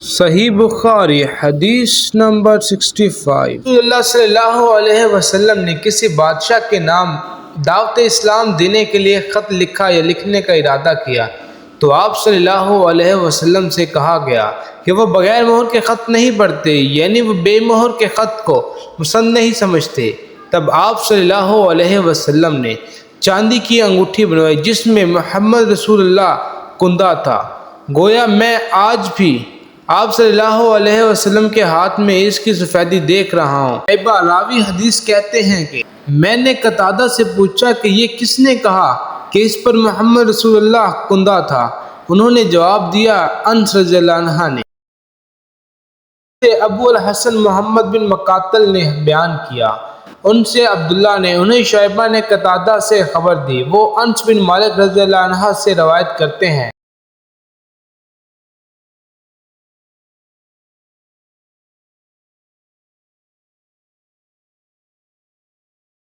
صحیح بخاری حدیث نمبر 65۔ رسول اللہ صلی اللہ علیہ وسلم نے کسی بادشاہ کے نام دعوت اسلام دینے کے لیے خط لکھا یا لکھنے کا ارادہ کیا تو آپ صلی اللہ علیہ وسلم سے کہا گیا کہ وہ بغیر مہر کے خط نہیں پڑھتے، یعنی وہ بے مہر کے خط کو پسند نہیں سمجھتے۔ تب آپ صلی اللہ علیہ وسلم نے چاندی کی انگوٹھی بنوائی جس میں محمد رسول اللہ کندہ تھا۔ گویا میں آج بھی آپ صلی اللہ علیہ وسلم کے ہاتھ میں اس کی سفیدی دیکھ رہا ہوں۔ راوی حدیث کہتے ہیں کہ میں نے قتادہ سے پوچھا کہ یہ کس نے کہا کہ اس پر محمد رسول اللہ کندہ تھا؟ انہوں نے جواب دیا انس رضی اللہ عنہ نے۔ ابو الحسن محمد بن مقاتل نے بیان کیا، ان سے عبداللہ نے، انہیں شعبہ نے قتادہ سے خبر دی، وہ انس بن مالک رضی اللہ عنہ سے روایت کرتے ہیں۔